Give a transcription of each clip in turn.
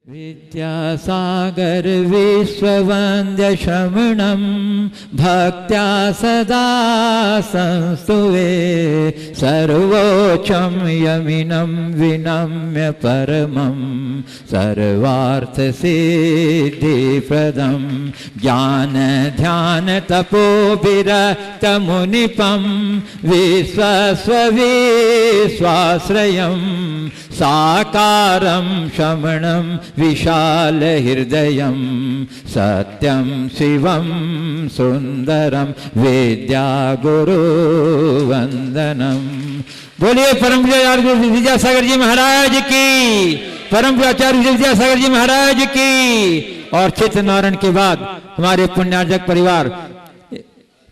विद्यासागर विश्ववन्द्य शमणं भक्त्या सदा संस्तुवे सर्वोच्चं यमिनं विनम्य परमं सर्वार्थसिद्धिप्रदं ज्ञान ध्यान तपोभिरक्तमुनिपं विश्वास्वविश्वाश्रयं साकारं शमणं विशाल हृदयं सत्यं शिवं सुंदरम विद्या गुरु वंदनम। बोलिए परम आचार्य विद्यासागर जी महाराज की, परम आचार्य विद्यासागर जी महाराज की। और चित्र नारायण के बाद हमारे पुण्यार्जक परिवार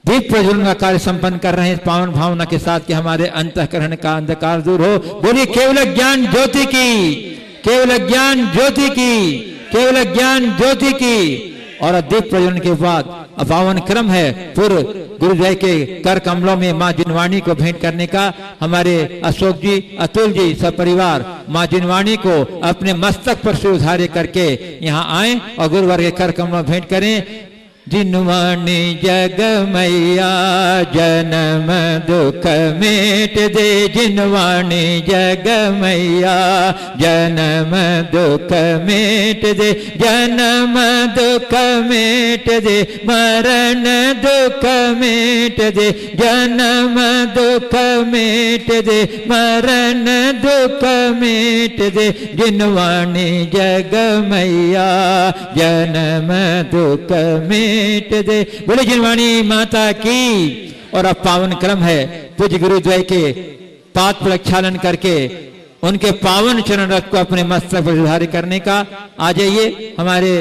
दीप प्रज्वलन का कार्य संपन्न कर रहे हैं पावन भावना के साथ कि हमारे अंतःकरण का अंधकार दूर हो। बोलिए केवल ज्ञान ज्योति की, केवल ज्ञान ज्योति की, केवल ज्ञान ज्योति की। और दीप प्रज्वलन के बाद पावन क्रम है पूर्व गुरुदेव के कर कमलों में माँ जिनवाणी को भेंट करने का। हमारे अशोक जी, अतुल जी, सब परिवार माँ जिनवाणी को अपने मस्तक पर से उधारे करके यहाँ आए और गुरुवर के कर कमलों भेंट करें। जिनवाणी जग मैया जन्म दुख मेट दे, जिनवाणी जग मैया जन्म दुख मेट दे, जन्म दुख मेट दे, मरण दुख मेट दे, जन्म दुख मेट दे, मरण दुख मेट दे, जिनवाणी जग मैया जन्म दुख मेट दे। बोले जिनवाणी माता की। और अब पावन क्रम है पूज्य गुरुद्वय के पाद प्रक्षालन करके उनके पावन चरण रथ को अपने मस्तक पर धारण करने का। आ जाइए हमारे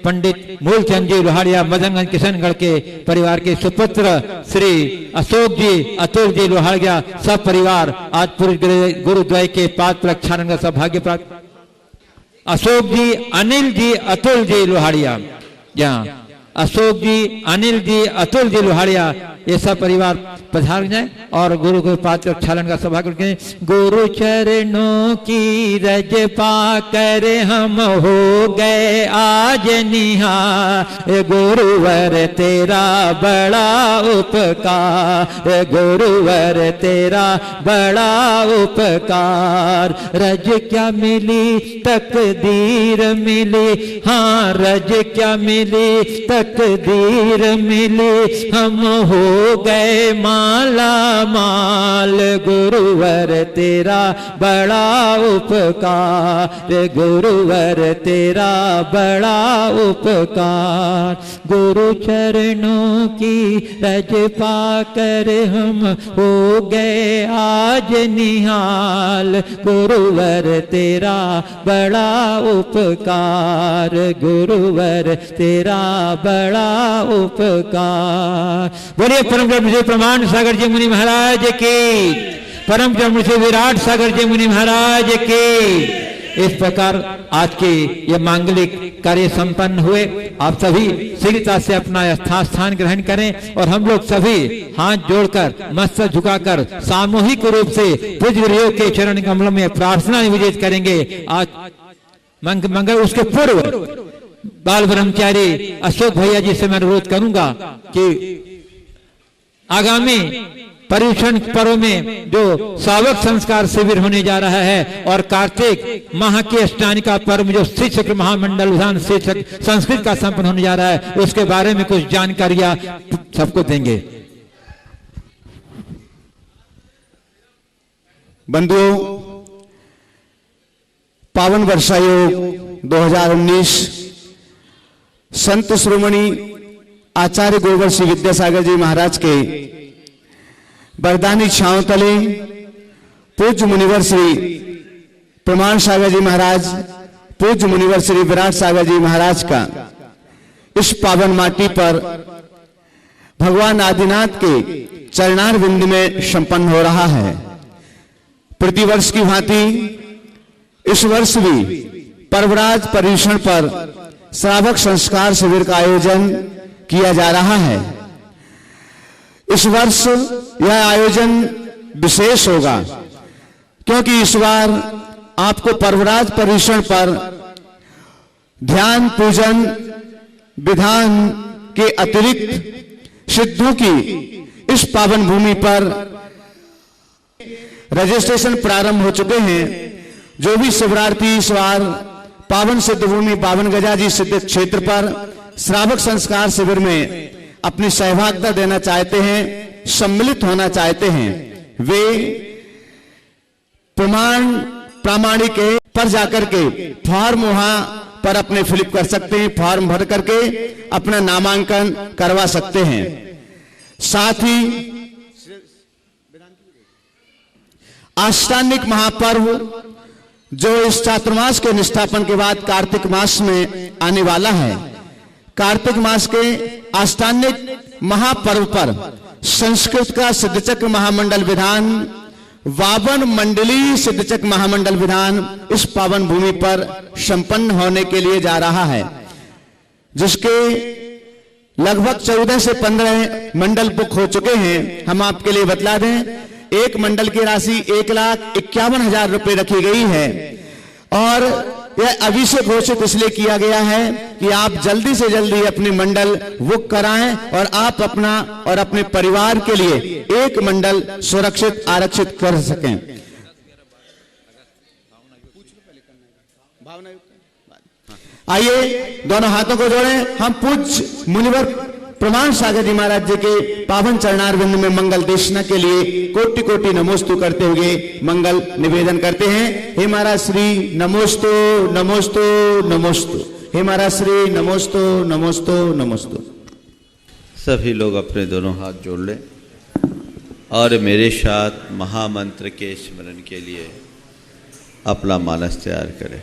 पंडित मूलचंद जी लोहाड़िया मदनगंज किशनगढ़ के परिवार के सुपुत्र श्री अशोक जी, अतुल जी लोहाड़िया सब परिवार आज पूर्व गुरुद्वय के पाद प्रक्षालन का सौभाग्य प्राप्त। अशोक जी, अनिल जी, अतुल जी लोहाड़िया, जहाँ अशोक जी, अनिल जी, अतुल जी लोहाड़िया ये सब परिवार पधार जाए और गुरु के पाद प्रक्षालन का सौभाग्य करें। गुरु चरणों की रज पाकर हम हो गए आज निहाल, गुरुवर तेरा बड़ा उपकार, गुरुवर तेरा बड़ा उपकार। रज क्या मिली तकदीर मिली, हाँ रज क्या मिली तकदीर मिली, हम हो गए माला माल, गुरुवर तेरा बड़ा उपकार, गुरुवर तेरा बड़ा उपकार। गुरु चरणों की रज पाकर हम हो गए आज निहाल, गुरुवर तेरा बड़ा उपकार, गुरुवर तेरा बड़ा उपकार। बोलिए परम ब्रह्म प्रमाण सागर जी मुनि महाराज की, परम ब्रह्म से विराट सागर जी मुनि महाराज की। इस प्रकार आज के ये मांगलिक कार्य संपन्न हुए। आप सभी शीघ्रता से अपना स्थान ग्रहण करें और हम लोग सभी हाथ जोड़कर मस्तक झुकाकर सामूहिक रूप से पूज्य गुरुदेव के चरण कमलों में प्रार्थना निवेदित करेंगे। आज मंगल उसके पूर्व बाल ब्रह्मचारी अशोक भैया जी से मैं अनुरोध करूंगा कि आगामी पर्युषण पर्व में जो सावक संस्कार शिविर होने जा रहा है और कार्तिक माह के अष्टमी का पर्व जो शिक्षक महामंडल विधान शिक्षक संस्कृत का संपन्न होने जा रहा है उसके बारे में कुछ जानकारियां सबको देंगे। बंधुओं, पावन वर्षायोग 2019 संत श्रोमणी आचार्य गुरुवर श्री विद्यासागर जी महाराज के वरदानी छांव तले पूज्य मुनिवर श्री प्रमाण सागर जी महाराज, पूज्य मुनिवर श्री विराट सागर जी महाराज का इस पावन माटी पर भगवान आदिनाथ के चरणार बिंद में संपन्न हो रहा है। प्रतिवर्ष की भांति इस वर्ष भी पर्वराज पर्युषण पर श्रावक संस्कार शिविर का आयोजन किया जा रहा है। इस वर्ष यह आयोजन विशेष होगा क्योंकि इस बार आपको पर्वराज पर्युषण पर ध्यान पूजन विधान के अतिरिक्त सिद्धों की इस पावन भूमि पर रजिस्ट्रेशन प्रारंभ हो चुके हैं। जो भी शिवरार्थी इस बार पावन सिद्ध भूमि बावन गजाजी सिद्ध क्षेत्र पर श्रावक संस्कार शिविर में अपनी सहभागिता देना चाहते हैं, सम्मिलित होना चाहते हैं, वे प्रामाणिक पर जाकर के फॉर्म वहां पर अपने फिलअप कर सकते हैं, फॉर्म भर करके अपना नामांकन करवा सकते हैं। साथ ही आष्टानिक महापर्व जो इस चातुर्मास के निष्ठापन के बाद कार्तिक मास में आने वाला है, कार्तिक मास के आष्टानिक महापर्व पर संस्कृत का सिद्धचक्र महामंडल विधान, 52 मंडलीय सिद्धचक्र महामंडल विधान इस पावन भूमि पर संपन्न होने के लिए जा रहा है, जिसके लगभग 14 से 15 मंडल बुक हो चुके हैं। हम आपके लिए बतला दें, एक मंडल की राशि 1,51,000 रुपए रखी गई है और यह अभी से घोषित इसलिए किया गया है कि आप जल्दी से जल्दी अपनी मंडल बुक कराएं और आप अपना और अपने परिवार के लिए एक मंडल सुरक्षित आरक्षित कर सकें। आइए दोनों हाथों को जोड़ें, हम पूज्य मुनिवर प्रमाण सागर जी महाराज जी के पावन चरणारविंद में मंगल देशना के लिए कोटि कोटि नमोस्तु करते हुए मंगल निवेदन करते हैं। हे महाराज श्री नमोस्तु नमोस्तु नमोस्तु, हे महाराज श्री नमोस्तु नमोस्तु नमोस्तु। सभी लोग अपने दोनों हाथ जोड़ लें और मेरे साथ महामंत्र के स्मरण के लिए अपना मानस तैयार करें।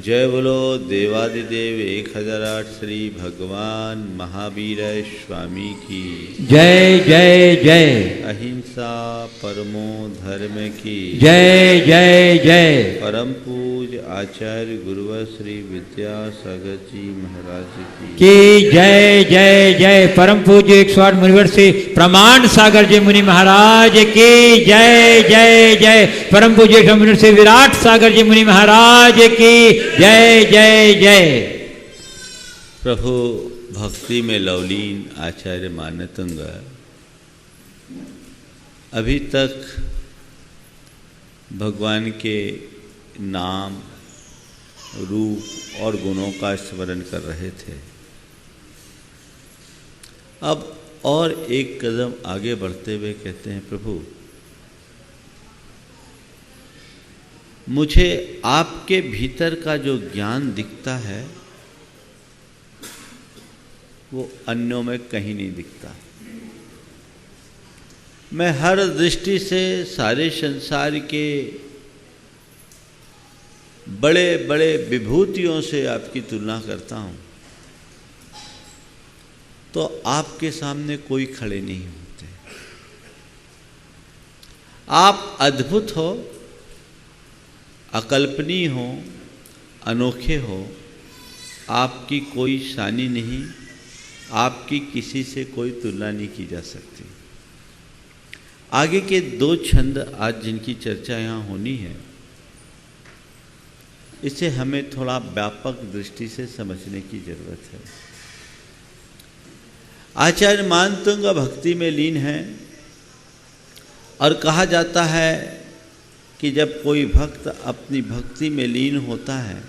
जय बोलो देवादिदेव 1008 श्री भगवान महावीर स्वामी की जय जय जय। अहिंसा परमो धर्म की जय जय जय। परम पूज्य आचार्य गुरुवर श्री विद्यासागर जी महाराज की जय जय जय। परम पूज्य 108 मुनिवर श्री प्रमाण सागर जी मुनि महाराज की जय जय जय। परम पूज्य मुनिवर श्री विराट सागर जी मुनि महाराज की जय जय जय। प्रभु भक्ति में लवलीन आचार्य मानतंग अभी तक भगवान के नाम रूप और गुणों का स्मरण कर रहे थे। अब और एक कदम आगे बढ़ते हुए कहते हैं, प्रभु मुझे आपके भीतर का जो ज्ञान दिखता है वो अन्यों में कहीं नहीं दिखता। मैं हर दृष्टि से सारे संसार के बड़े बड़े विभूतियों से आपकी तुलना करता हूँ तो आपके सामने कोई खड़े नहीं होते। आप अद्भुत हो, अकल्पनीय हो, अनोखे हो, आपकी कोई शानी नहीं, आपकी किसी से कोई तुलना नहीं की जा सकती। आगे के 2 छंद आज जिनकी चर्चा यहाँ होनी है, इसे हमें थोड़ा व्यापक दृष्टि से समझने की जरूरत है। आचार्य मानतुंग भक्ति में लीन है और कहा जाता है कि जब कोई भक्त अपनी भक्ति में लीन होता है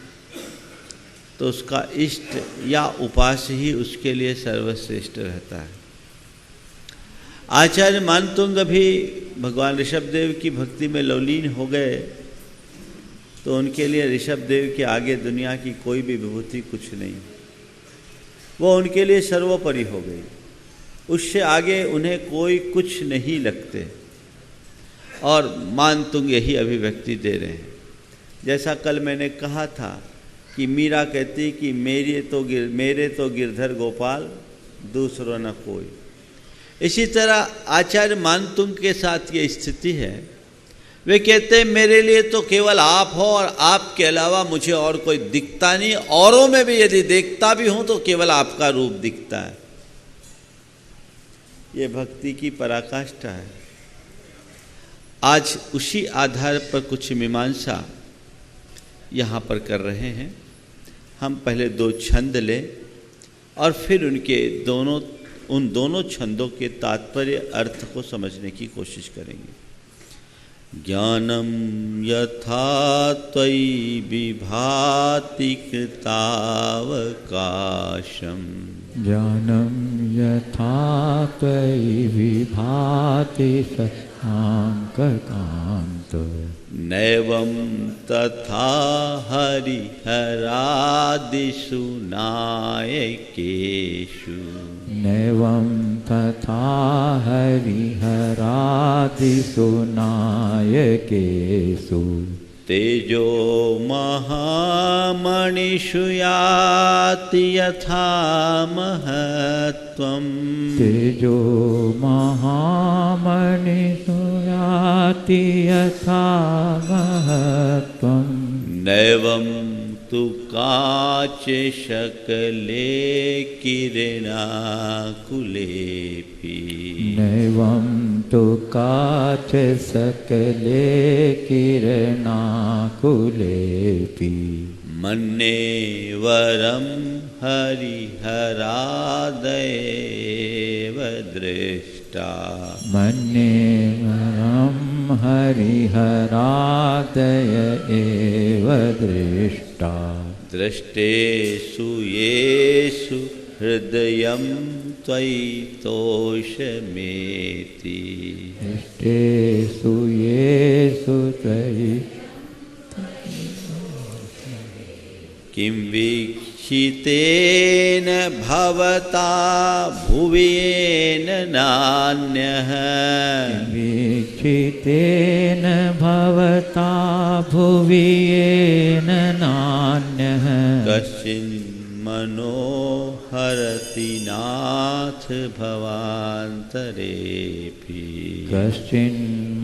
तो उसका इष्ट या उपास ही उसके लिए सर्वश्रेष्ठ रहता है। आचार्य मानतुंग भी भगवान ऋषभदेव की भक्ति में लवलीन हो गए तो उनके लिए ऋषभदेव के आगे दुनिया की कोई भी विभूति कुछ नहीं, वो उनके लिए सर्वोपरि हो गई। उससे आगे उन्हें कोई कुछ नहीं लगते और मानतुंग यही अभिव्यक्ति दे रहे हैं। जैसा कल मैंने कहा था कि मीरा कहती कि मेरे तो गिरधर गोपाल दूसरो न कोई। इसी तरह आचार्य मानतुंग के साथ ये स्थिति है। वे कहते हैं मेरे लिए तो केवल आप हो और आपके अलावा मुझे और कोई दिखता नहीं, औरों में भी यदि देखता भी हूं तो केवल आपका रूप दिखता है। ये भक्ति की पराकाष्ठा है। आज उसी आधार पर कुछ मीमांसा यहाँ पर कर रहे हैं। हम पहले 2 छंद लें और फिर उन दोनों छंदों के तात्पर्य अर्थ को समझने की कोशिश करेंगे। ज्ञानम यथा त्वयि विभाति कृतावकाशम, ज्ञानं यथा त्वयि विभाति शशाङ्ककान्त, नैवं तथा हरिहरादिषु नायकेषु, नैवं तथा हरिहरादिषु नायकेषु, तेजो महामणिषु याति यथा महत्त्वम्, तेजो महामणिषु याति यथा महत्त्वम्, नैवं तु काचे शकले किरणाकुलेऽपि, नैवं तु काचे सकले किरणाकुलेऽपि, मन्ये वरं हरिहरादेव दृष्टा, मन्ये वरं हरिहरादय एव दृष्टा, दृष्टेषु येषु हृदयं त्वयि तोषमेति, दृष्टेषु येषु त्वयि किं वीक्षितेन भवता भुवि येन नान्यः, वीक्षितेन भवता भुवि येन नान्यः, कश्चिन्मनोहरति नाथ भवान्तरेऽपि, कश्चिन्मनोहर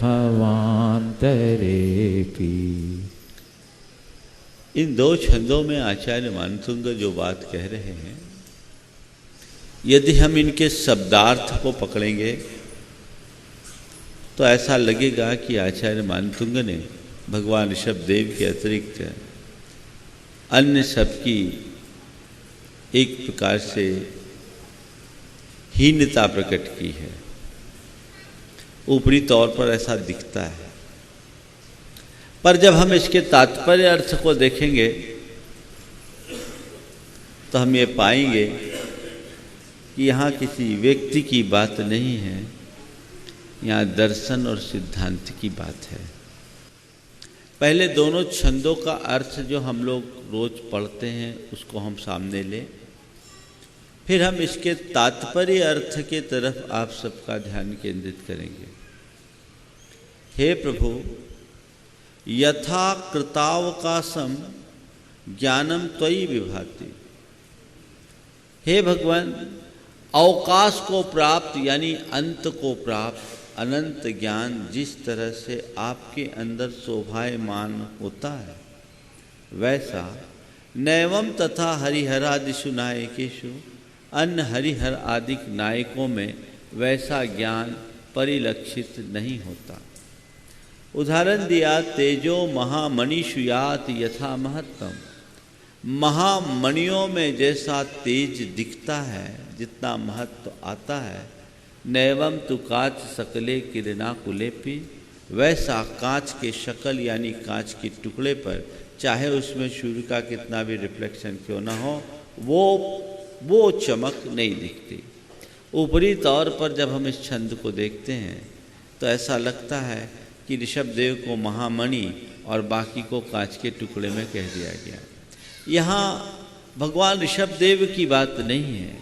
भवान्तरेऽपि। इन 2 छंदों में आचार्य मानतुंग जो बात कह रहे हैं, यदि हम इनके शब्दार्थ को पकड़ेंगे तो ऐसा लगेगा कि आचार्य मानतुंग ने भगवान ऋषभदेव के अतिरिक्त अन्य सबकी एक प्रकार से हीनता प्रकट की है। ऊपरी तौर पर ऐसा दिखता है। पर जब हम इसके तात्पर्य अर्थ को देखेंगे तो हम ये पाएंगे कि यहाँ किसी व्यक्ति की बात नहीं है, यहाँ दर्शन और सिद्धांत की बात है। पहले दोनों छंदों का अर्थ जो हम लोग रोज पढ़ते हैं उसको हम सामने लें, फिर हम इसके तात्पर्य अर्थ के तरफ आप सबका ध्यान केंद्रित करेंगे। हे प्रभु, यथा कृतावकाशम ज्ञानम त्वयि विभाति। हे भगवान, अवकाश को प्राप्त यानी अंत को प्राप्त अनंत ज्ञान जिस तरह से आपके अंदर शोभायमान होता है, वैसा नैवम तथा हरिहरादिषु नायकेषु, अन्य हरिहर आदि नायकों में वैसा ज्ञान परिलक्षित नहीं होता। उदाहरण दिया, तेजो महामणिषु यात यथा महत्तम। महामणियों में जैसा तेज दिखता है, जितना महत्व आता है, नैवम तु काच सकले किरणाकुलेपि, वैसा कांच के शकल यानी कांच के टुकड़े पर चाहे उसमें सूर्य का कितना भी रिफ्लेक्शन क्यों ना हो, वो चमक नहीं दिखती। ऊपरी तौर पर जब हम इस छंद को देखते हैं तो ऐसा लगता है कि ऋषभदेव को महामणि और बाकी को कांच के टुकड़े में कह दिया गया। यहाँ भगवान ऋषभदेव की बात नहीं है,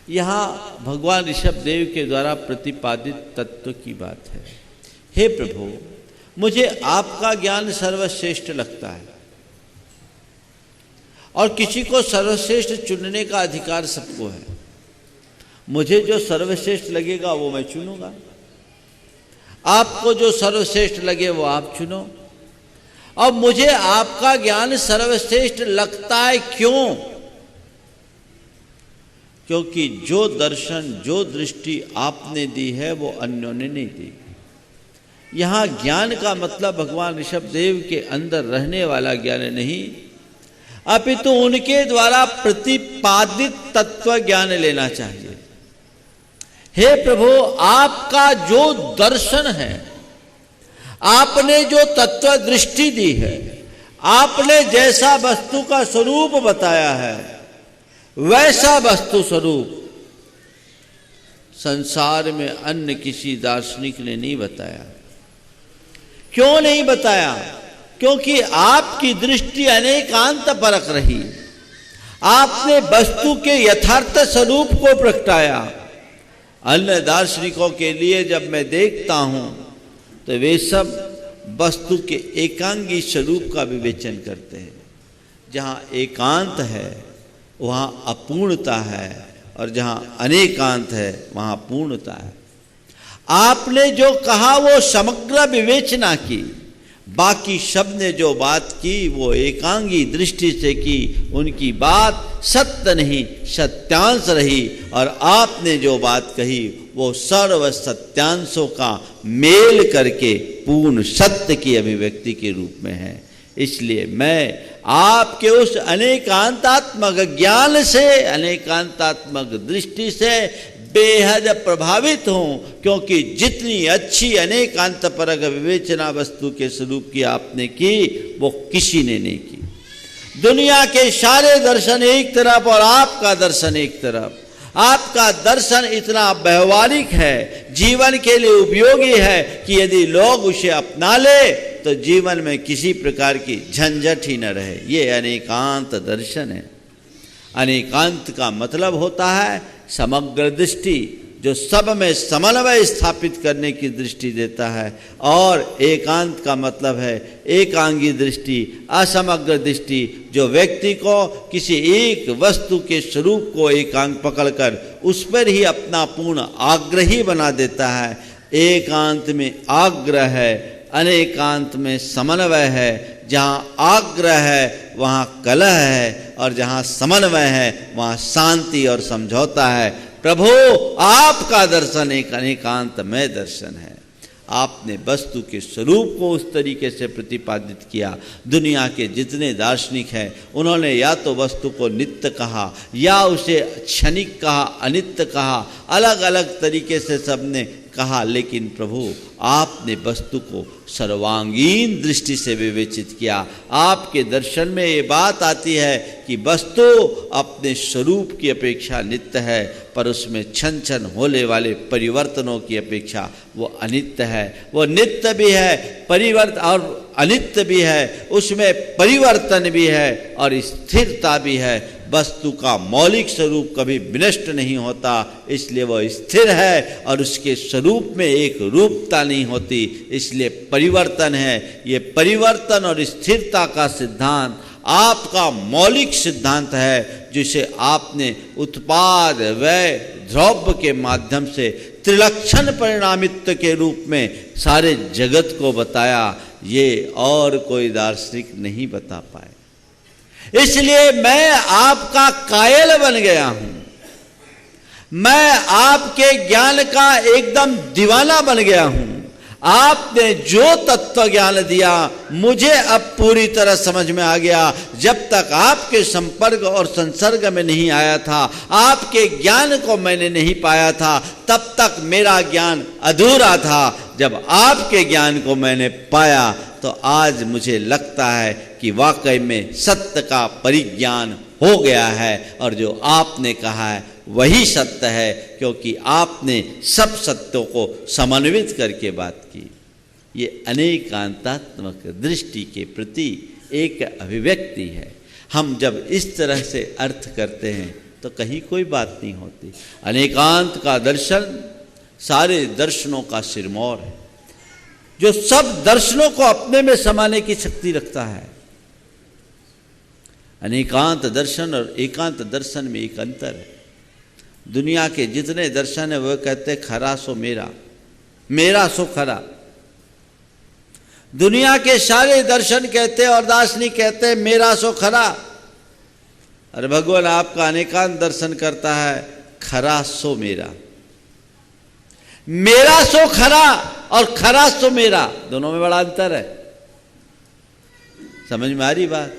यहाँ भगवान ऋषभदेव के द्वारा प्रतिपादित तत्व की बात है। हे प्रभु, मुझे आपका ज्ञान सर्वश्रेष्ठ लगता है और किसी को सर्वश्रेष्ठ चुनने का अधिकार सबको है। मुझे जो सर्वश्रेष्ठ लगेगा वो मैं चुनूंगा, आपको जो सर्वश्रेष्ठ लगे वो आप चुनो। और मुझे आपका ज्ञान सर्वश्रेष्ठ लगता है क्यों? क्योंकि जो दर्शन, जो दृष्टि आपने दी है वो अन्यों ने नहीं दी। यहां ज्ञान का मतलब भगवान ऋषभदेव के अंदर रहने वाला ज्ञान नहीं, अपितु उनके द्वारा प्रतिपादित तत्व ज्ञान लेना चाहिए। हे प्रभु, आपका जो दर्शन है, आपने जो तत्व दृष्टि दी है, आपने जैसा वस्तु का स्वरूप बताया है, वैसा वस्तु स्वरूप संसार में अन्य किसी दार्शनिक ने नहीं बताया। क्यों नहीं बताया? क्योंकि आपकी दृष्टि अनेकांत परक रही। आपने वस्तु के यथार्थ स्वरूप को प्रगटाया। अन्य दार्शनिकों के लिए जब मैं देखता हूं तो वे सब वस्तु के एकांगी स्वरूप का विवेचन करते हैं। जहां एकांत है वहां अपूर्णता है और जहां अनेकांत है वहां पूर्णता है। आपने जो कहा वो समग्र विवेचना की, बाकी सब ने जो बात की वो एकांगी दृष्टि से की। उनकी बात सत्य नहीं सत्यांश रही और आपने जो बात कही वो सर्व सत्यांशों का मेल करके पूर्ण सत्य की अभिव्यक्ति के रूप में है। इसलिए मैं आपके उस अनेकांतात्मक ज्ञान से, अनेकांतात्मक दृष्टि से बेहद प्रभावित हूं, क्योंकि जितनी अच्छी अनेकांत परक विवेचना वस्तु के स्वरूप की आपने की वो किसी ने नहीं की। दुनिया के सारे दर्शन एक तरफ और आपका दर्शन एक तरफ। आपका दर्शन इतना व्यवहारिक है, जीवन के लिए उपयोगी है कि यदि लोग उसे अपना ले तो जीवन में किसी प्रकार की झंझट ही न रहे। ये अनेकांत दर्शन है। अनेकांत का मतलब होता है समग्र दृष्टि, जो सब में समन्वय स्थापित करने की दृष्टि देता है। और एकांत का मतलब है एकांगी दृष्टि, असमग्र दृष्टि, जो व्यक्ति को किसी एक वस्तु के स्वरूप को एकांक पकड़कर उस पर ही अपना पूर्ण आग्रही बना देता है। एकांत में आग्रह है, अनेकांत में समन्वय है। जहाँ आग्रह है वहाँ कलह है और जहाँ समन्वय है वहाँ शांति और समझौता है। प्रभु, आपका दर्शन एक अनेकांतमय दर्शन है। आपने वस्तु के स्वरूप को उस तरीके से प्रतिपादित किया। दुनिया के जितने दार्शनिक हैं उन्होंने या तो वस्तु को नित्य कहा या उसे क्षणिक कहा, अनित्य कहा, अलग अलग तरीके से सबने कहा, लेकिन प्रभु आपने वस्तु को सर्वांगीण दृष्टि से विवेचित किया। आपके दर्शन में ये बात आती है कि वस्तु अपने स्वरूप की अपेक्षा नित्य है, पर उसमें क्षण क्षण होने वाले परिवर्तनों की अपेक्षा वो अनित्य है। वो नित्य भी है परिवर्तन और अनित्य भी है, उसमें परिवर्तन भी है और स्थिरता भी है। वस्तु का मौलिक स्वरूप कभी विनष्ट नहीं होता, इसलिए वह स्थिर है, और उसके स्वरूप में एक रूपता नहीं होती, इसलिए परिवर्तन है। ये परिवर्तन और स्थिरता का सिद्धांत आपका मौलिक सिद्धांत है, जिसे आपने उत्पाद व्यय द्रव्य के माध्यम से त्रिलक्षण परिणामित्व के रूप में सारे जगत को बताया। ये और कोई दार्शनिक नहीं बता पाए, इसलिए मैं आपका कायल बन गया हूं। मैं आपके ज्ञान का एकदम दीवाना बन गया हूं। आपने जो तत्व ज्ञान दिया मुझे अब पूरी तरह समझ में आ गया। जब तक आपके संपर्क और संसर्ग में नहीं आया था, आपके ज्ञान को मैंने नहीं पाया था, तब तक मेरा ज्ञान अधूरा था। जब आपके ज्ञान को मैंने पाया तो आज मुझे लगता है कि वाकई में सत्य का परिज्ञान हो गया है, और जो आपने कहा है वही सत्य है, क्योंकि आपने सब सत्यों को समन्वित करके बात की। ये अनेकांतात्मक दृष्टि के प्रति एक अभिव्यक्ति है। हम जब इस तरह से अर्थ करते हैं तो कहीं कोई बात नहीं होती। अनेकांत का दर्शन सारे दर्शनों का सिरमौर है, जो सब दर्शनों को अपने में समाने की शक्ति रखता है। अनेकांत दर्शन और एकांत दर्शन में एक अंतर है। दुनिया के जितने दर्शन है वह कहते हैं खरा सो मेरा, मेरा सो खरा। दुनिया के सारे दर्शन कहते हैं और दार्शनिक कहते हैं मेरा सो खरा। अरे भगवान आपका अनेकांत दर्शन करता है खरा सो मेरा, मेरा सो खरा और खरा सो मेरा, दोनों में बड़ा अंतर है। समझ में आ रही बात?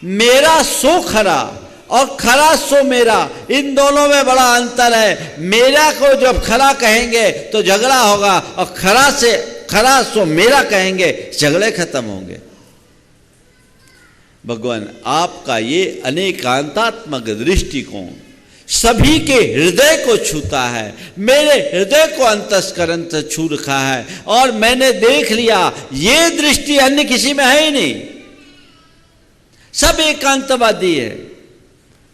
मेरा सो खरा और खरा सो मेरा, इन दोनों में बड़ा अंतर है। मेरा को जब खरा कहेंगे तो झगड़ा होगा, और खरा से खरा सो मेरा कहेंगे झगड़े खत्म होंगे। भगवान आपका ये अनेकांतात्मक दृष्टिकोण सभी के हृदय को छूता है। मेरे हृदय को अंतस्करण से छू रखा है, और मैंने देख लिया ये दृष्टि अन्य किसी में है ही नहीं। सब एकांतवादी है,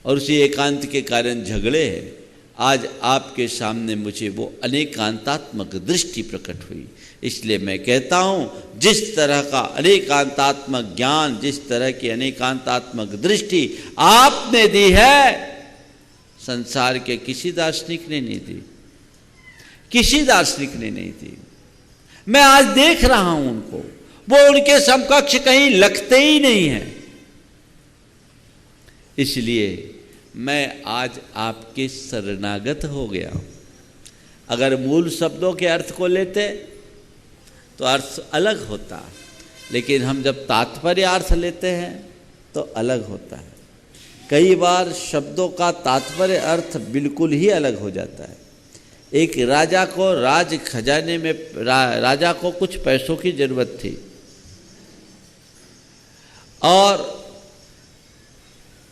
और उसी एकांत के कारण झगड़े हैं। आज आपके सामने मुझे वो अनेकांतात्मक दृष्टि प्रकट हुई, इसलिए मैं कहता हूँ जिस तरह का अनेकांतात्मक ज्ञान, जिस तरह की अनेकांतात्मक दृष्टि आपने दी है, संसार के किसी दार्शनिक ने नहीं दी, किसी दार्शनिक ने नहीं दी। मैं आज देख रहा हूं उनको, वो उनके समकक्ष कहीं लगते ही नहीं हैं। इसलिए मैं आज आपके शरणागत हो गया हूं। अगर मूल शब्दों के अर्थ को लेते तो अर्थ अलग होता, लेकिन हम जब तात्पर्य अर्थ लेते हैं तो अलग होता है। कई बार शब्दों का तात्पर्य अर्थ बिल्कुल ही अलग हो जाता है। एक राजा को राज खजाने में राजा को कुछ पैसों की जरूरत थी, और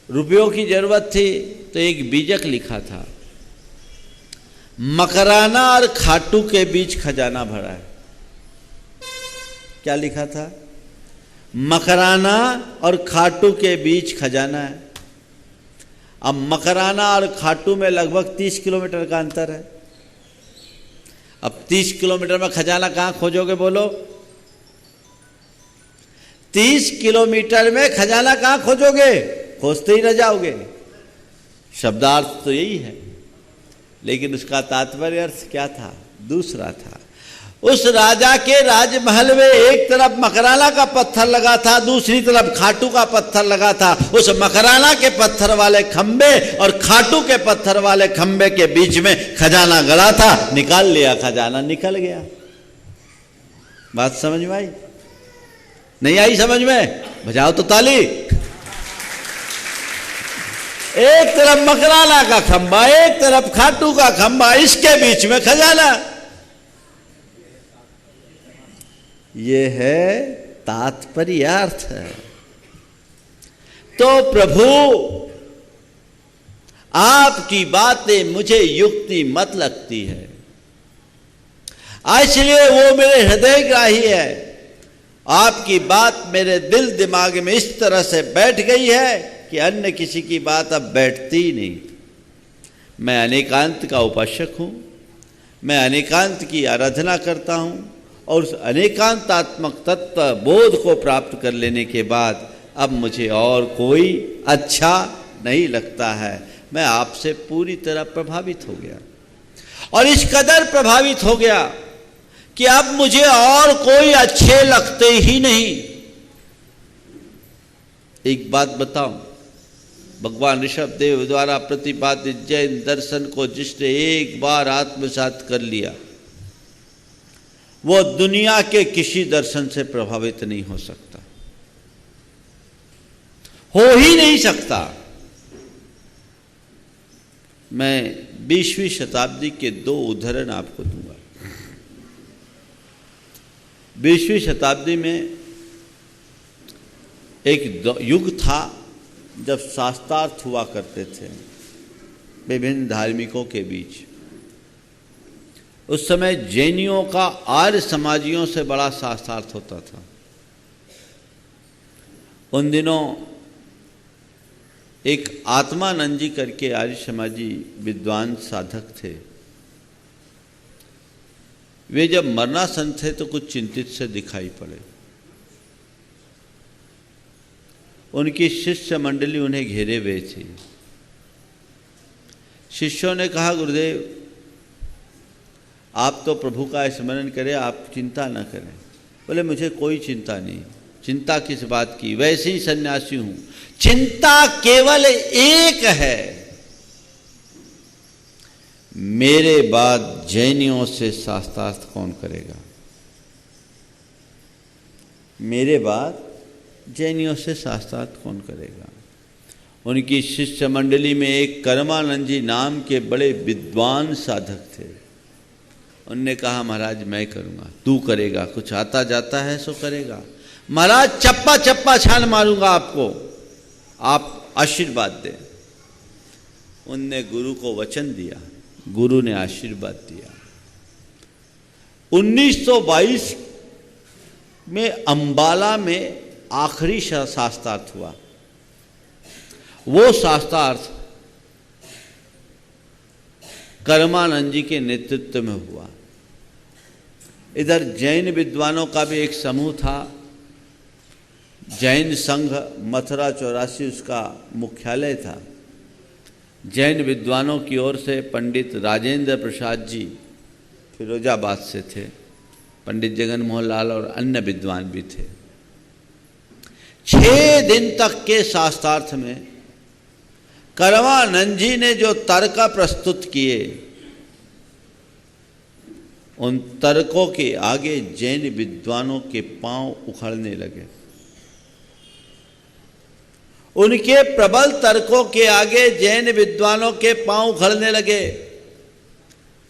रुपयों की जरूरत थी, तो एक बीजक लिखा था, मकराना और खाटू के बीच खजाना भरा है। क्या लिखा था? मकराना और खाटू के बीच खजाना है। अब मकराना और खाटू में लगभग 30 किलोमीटर का अंतर है। अब 30 किलोमीटर में खजाना कहाँ खोजोगे बोलो? 30 किलोमीटर में खजाना कहाँ खोजोगे? खोजते ही रह जाओगे। शब्दार्थ तो यही है, लेकिन उसका तात्पर्य अर्थ क्या था? दूसरा था। उस राजा के राजमहल में एक तरफ मकराना का पत्थर लगा था, दूसरी तरफ खाटू का पत्थर लगा था। उस मकराना के पत्थर वाले खंबे और खाटू के पत्थर वाले खंबे के बीच में खजाना गड़ा था। निकाल लिया, खजाना निकल गया। बात समझ में आई? नहीं आई समझ में? बजाओ तो ताली। एक तरफ मकराना का खंबा, एक तरफ खाटू का खंबा, इसके बीच में खजाना। ये है तात्पर्यार्थ। तो प्रभु आपकी बातें मुझे युक्ति मत लगती है, इसलिए वो मेरे हृदयग्राही है। आपकी बात मेरे दिल दिमाग में इस तरह से बैठ गई है कि अन्य किसी की बात अब बैठती ही नहीं। मैं अनेकांत का उपासक हूँ, मैं अनेकांत की आराधना करता हूँ, और उस अनेकांतात्मक तत्व बोध को प्राप्त कर लेने के बाद अब मुझे और कोई अच्छा नहीं लगता है। मैं आपसे पूरी तरह प्रभावित हो गया, और इस कदर प्रभावित हो गया कि अब मुझे और कोई अच्छे लगते ही नहीं। एक बात बताऊं, भगवान ऋषभ देव द्वारा प्रतिपादित जैन दर्शन को जिसने एक बार आत्मसात कर लिया, वो दुनिया के किसी दर्शन से प्रभावित नहीं हो सकता, हो ही नहीं सकता। मैं 20वीं शताब्दी के 2 उदाहरण आपको दूंगा। 20वीं शताब्दी में एक युग था जब शास्त्रार्थ हुआ करते थे विभिन्न धार्मिकों के बीच। उस समय जैनियों का आर्य समाजियों से बड़ा शास्त्रार्थ होता था। उन दिनों एक आत्मानंद जी करके आर्य समाजी विद्वान साधक थे। वे जब मरणासन थे तो कुछ चिंतित से दिखाई पड़े। उनकी शिष्य मंडली उन्हें घेरे हुए थी। शिष्यों ने कहा, गुरुदेव आप तो प्रभु का स्मरण करें, आप चिंता न करें। बोले, मुझे कोई चिंता नहीं। चिंता किस बात की, वैसे ही सन्यासी हूं। चिंता केवल एक है, मेरे बाद जैनियों से शास्त्रार्थ कौन करेगा। मेरे बाद जैनियों से शास्त्रार्थ कौन करेगा। उनकी शिष्य मंडली में एक कर्मानंद जी नाम के बड़े विद्वान साधक थे। उनने कहा, महाराज मैं करूंगा। तू करेगा, कुछ आता जाता है सो करेगा। महाराज चप्पा चप्पा छान मारूंगा आपको, आप आशीर्वाद दें। उनने गुरु को वचन दिया, गुरु ने आशीर्वाद दिया। 1922 में अंबाला में आखिरी शास्त्रार्थ हुआ। वो शास्त्रार्थ कर्मानंद जी के नेतृत्व में हुआ। इधर जैन विद्वानों का भी एक समूह था। जैन संघ मथुरा 84 उसका मुख्यालय था। जैन विद्वानों की ओर से पंडित राजेंद्र प्रसाद जी फिरोजाबाद से थे, पंडित जगन मोहन लाल और अन्य विद्वान भी थे। 6 दिन तक के शास्त्रार्थ में कर्मानंद जी ने जो तर्क प्रस्तुत किए, उन तर्कों के आगे जैन विद्वानों के पांव उखड़ने लगे। उनके प्रबल तर्कों के आगे जैन विद्वानों के पांव उखड़ने लगे।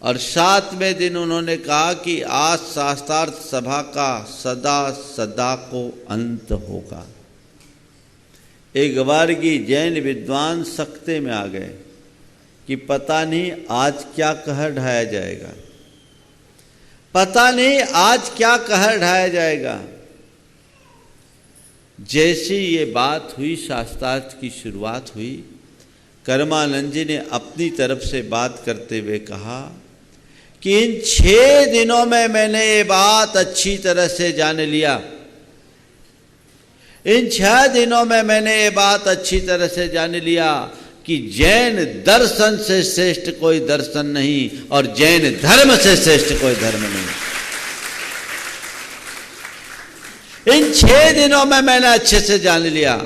और 7वें दिन उन्होंने कहा कि आज शास्त्रार्थ सभा का सदा सदा को अंत होगा। एक बारगी जैन विद्वान सख्ते में आ गए कि पता नहीं आज क्या कहर ढाया जाएगा, पता नहीं आज क्या कहर ढाया जाएगा। जैसी ये बात हुई, शास्त्रार्थ की शुरुआत हुई, कर्मानंद जी ने अपनी तरफ से बात करते हुए कहा कि इन 6 दिनों में मैंने ये बात अच्छी तरह से जान लिया। इन 6 दिनों में मैंने ये बात अच्छी तरह से जान लिया कि जैन दर्शन से श्रेष्ठ कोई दर्शन नहीं और जैन धर्म से श्रेष्ठ कोई धर्म नहीं। इन 6 दिनों में मैंने अच्छे से जान लिया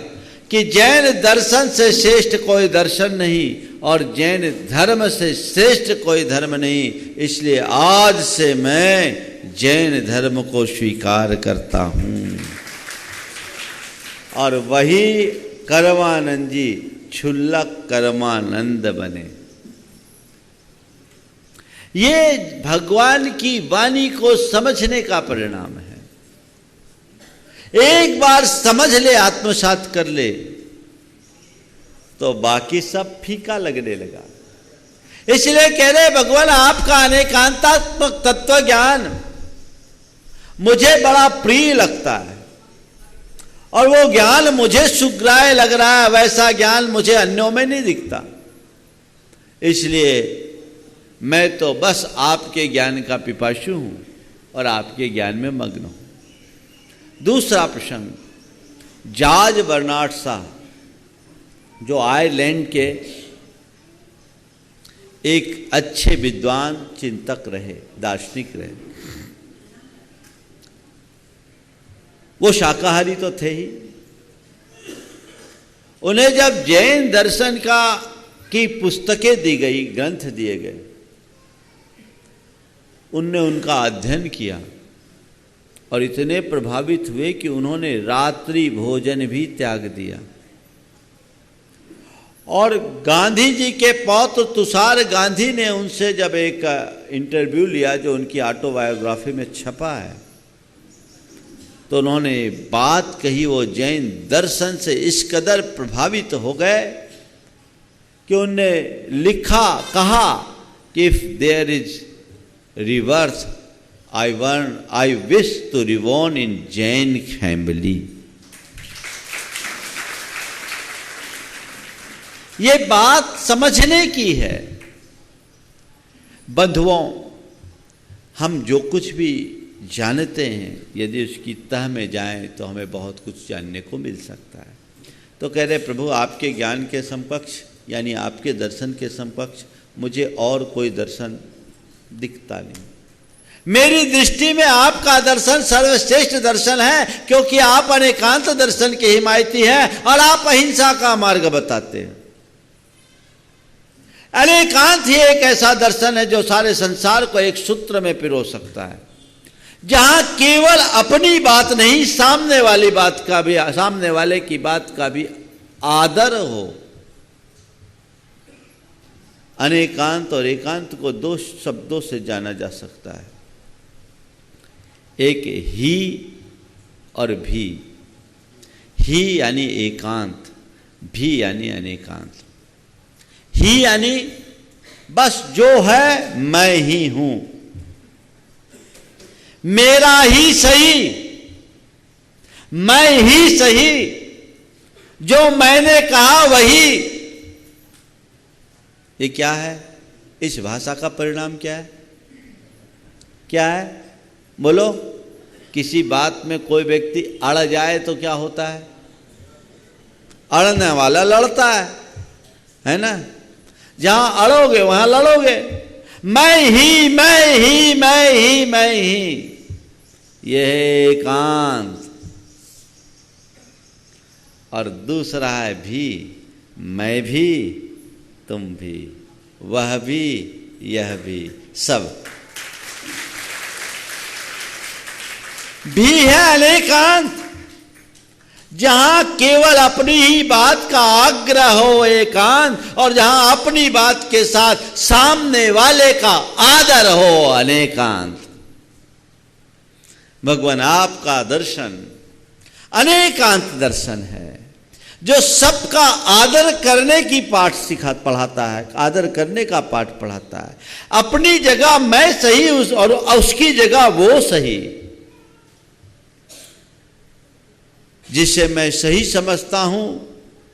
कि जैन दर्शन से श्रेष्ठ कोई दर्शन नहीं और जैन धर्म से श्रेष्ठ कोई धर्म नहीं। इसलिए आज से मैं जैन धर्म को स्वीकार करता हूं। और वही कर्मानंद जी क्षुल्लक कर्मानंद बने। ये भगवान की वाणी को समझने का परिणाम है। एक बार समझ ले, आत्मसात कर ले, तो बाकी सब फीका लगने लगा। इसलिए कह रहे भगवान, आपका अनेकांतात्मक तत्व ज्ञान मुझे बड़ा प्रिय लगता है, और वो ज्ञान मुझे सुग्राह्य लग रहा है, वैसा ज्ञान मुझे अन्यों में नहीं दिखता। इसलिए मैं तो बस आपके ज्ञान का पिपासु हूं और आपके ज्ञान में मग्न हूं। दूसरा प्रसंग, जॉर्ज बर्नार्ड शॉ, जो आयरलैंड के एक अच्छे विद्वान चिंतक रहे, दार्शनिक रहे। वो शाकाहारी तो थे ही। उन्हें जब जैन दर्शन की पुस्तकें दी गई, ग्रंथ दिए गए, उनने उनका अध्ययन किया और इतने प्रभावित हुए कि उन्होंने रात्रि भोजन भी त्याग दिया। और गांधी जी के पौत्र तुषार गांधी ने उनसे जब एक इंटरव्यू लिया, जो उनकी ऑटोबायोग्राफी में छपा है, तो उन्होंने बात कही, वो जैन दर्शन से इस कदर प्रभावित हो गए कि उनने कहा कि इफ देयर इज रिवर्स, I wish to reborn in Jain family. ये बात समझने की है। बंधुओं, हम जो कुछ भी जानते हैं, यदि उसकी तह में जाएं तो हमें बहुत कुछ जानने को मिल सकता है। तो कह रहे प्रभु, आपके ज्ञान के समकक्ष, यानी आपके दर्शन के समकक्ष मुझे और कोई दर्शन दिखता नहीं। मेरी दृष्टि में आपका दर्शन सर्वश्रेष्ठ दर्शन है, क्योंकि आप अनेकांत दर्शन के हिमायती हैं और आप अहिंसा का मार्ग बताते हैं। अनेकांत ही एक ऐसा दर्शन है जो सारे संसार को एक सूत्र में पिरो सकता है, जहां केवल अपनी बात नहीं, सामने वाले की बात का भी आदर हो। अनेकांत और एकांत को दो शब्दों से जाना जा सकता है, एक ही और भी। ही यानी एकांत, भी यानी अनेकांत। ही यानी बस जो है मैं ही हूं, मेरा ही सही, मैं ही सही, जो मैंने कहा वही। ये क्या है? इस भाषा का परिणाम क्या है? क्या है? बोलो। किसी बात में कोई व्यक्ति अड़ जाए तो क्या होता है? अड़ने वाला लड़ता है ना? जहां अड़ोगे वहां लड़ोगे। मैं ही, मैं ही, मैं ही, मैं ही, यह एकांत। और दूसरा है भी, मैं भी, तुम भी, वह भी, यह भी, सब भी है अनेकांत। जहां केवल अपनी ही बात का आग्रह हो एकांत, और जहां अपनी बात के साथ सामने वाले का आदर हो अनेकांत। भगवान आपका दर्शन अनेकांत दर्शन है, जो सबका आदर करने की पाठ पढ़ाता है, आदर करने का पाठ पढ़ाता है। अपनी जगह मैं सही, और उसकी जगह वो सही। जिसे मैं सही समझता हूं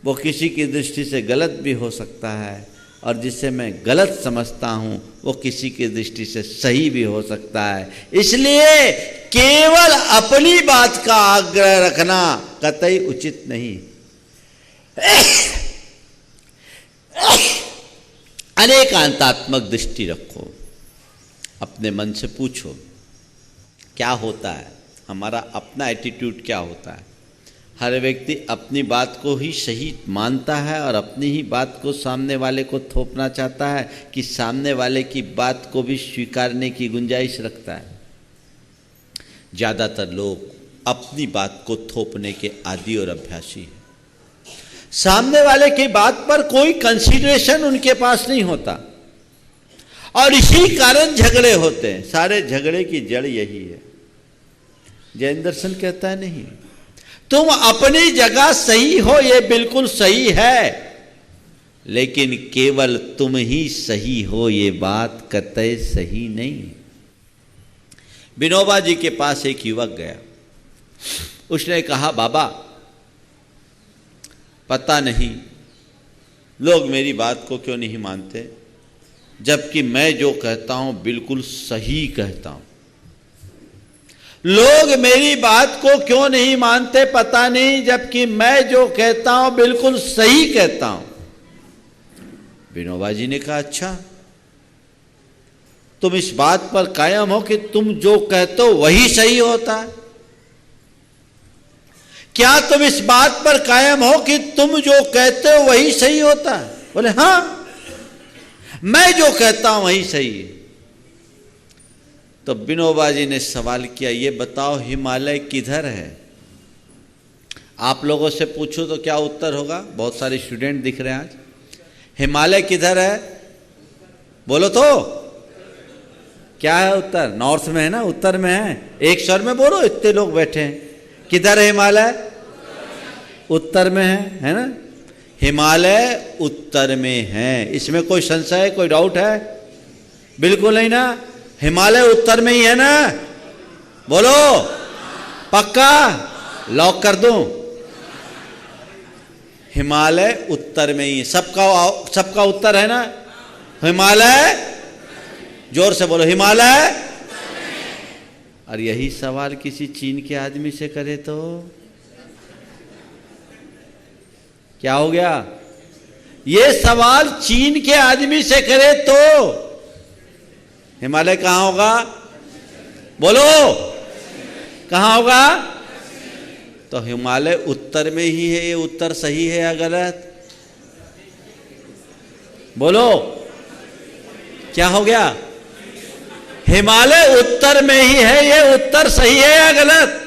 वो किसी की दृष्टि से गलत भी हो सकता है, और जिसे मैं गलत समझता हूं वो किसी की दृष्टि से सही भी हो सकता है। इसलिए केवल अपनी बात का आग्रह रखना कतई उचित नहीं। अनेकांतात्मक दृष्टि रखो। अपने मन से पूछो क्या होता है, हमारा अपना एटीट्यूड क्या होता है। हर व्यक्ति अपनी बात को ही सही मानता है और अपनी ही बात को सामने वाले को थोपना चाहता है, कि सामने वाले की बात को भी स्वीकारने की गुंजाइश रखता है। ज़्यादातर लोग अपनी बात को थोपने के आदी और अभ्यासी हैं। सामने वाले की बात पर कोई कंसीडरेशन उनके पास नहीं होता, और इसी कारण झगड़े होते हैं। सारे झगड़े की जड़ यही है। जैन दर्शन कहता है नहीं, तुम अपनी जगह सही हो, ये बिल्कुल सही है, लेकिन केवल तुम ही सही हो, ये बात कतई सही नहीं है। विनोबा जी के पास एक युवक गया। उसने कहा, बाबा पता नहीं लोग मेरी बात को क्यों नहीं मानते, जबकि मैं जो कहता हूं बिल्कुल सही कहता हूं। लोग मेरी बात को क्यों नहीं मानते पता नहीं, जबकि मैं जो कहता हूं बिल्कुल सही कहता हूं। विनोबा जी ने कहा, अच्छा तुम इस बात पर कायम हो कि तुम जो कहते हो वही सही होता है? क्या तुम इस बात पर कायम हो कि तुम जो कहते हो वही सही होता है? बोले हाँ, मैं जो कहता हूं वही सही है। तो विनोबा जी ने सवाल किया, ये बताओ हिमालय किधर है? आप लोगों से पूछो तो क्या उत्तर होगा? बहुत सारे स्टूडेंट दिख रहे हैं आज। हिमालय किधर है? बोलो तो क्या है उत्तर? नॉर्थ में है ना, उत्तर में है। एक स्वर में बोलो, इतने लोग बैठे हैं। किधर है हिमालय? उत्तर में है ना? हिमालय उत्तर में है, इसमें कोई संशय, कोई डाउट है? बिल्कुल नहीं ना। हिमालय उत्तर में ही है ना? बोलो पक्का? लॉक कर दूं? हिमालय उत्तर में ही है। सबका उत्तर है ना? हिमालय, जोर से बोलो, हिमालय। और यही सवाल किसी चीन के आदमी से करे तो क्या हो गया? ये सवाल चीन के आदमी से करे तो हिमालय कहां होगा? बोलो कहां होगा? तो हिमालय उत्तर में ही है। ये उत्तर सही है या गलत? बोलो क्या हो गया? हिमालय उत्तर में ही है, ये उत्तर सही है या गलत?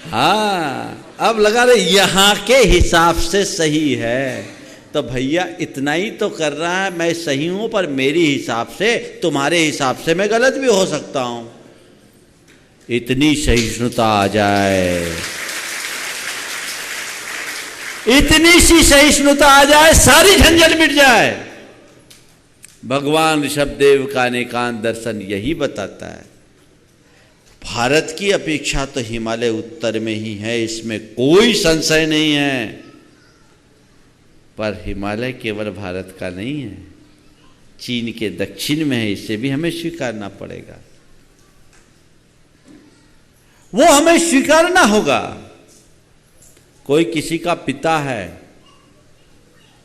हाँ, अब लगा रहे यहां के हिसाब से सही है। तो भैया इतना ही तो कर रहा है, मैं सही हूं पर मेरी हिसाब से, तुम्हारे हिसाब से मैं गलत भी हो सकता हूं। इतनी सहिष्णुता आ जाए, इतनी सी सहिष्णुता आ जाए, सारी झंझट मिट जाए। भगवान ऋषभदेव का अनेकांत दर्शन यही बताता है। भारत की अपेक्षा तो हिमालय उत्तर में ही है, इसमें कोई संशय नहीं है। पर हिमालय केवल भारत का नहीं है, चीन के दक्षिण में है, इसे भी हमें स्वीकारना पड़ेगा। वो हमें स्वीकारना होगा। कोई किसी का पिता है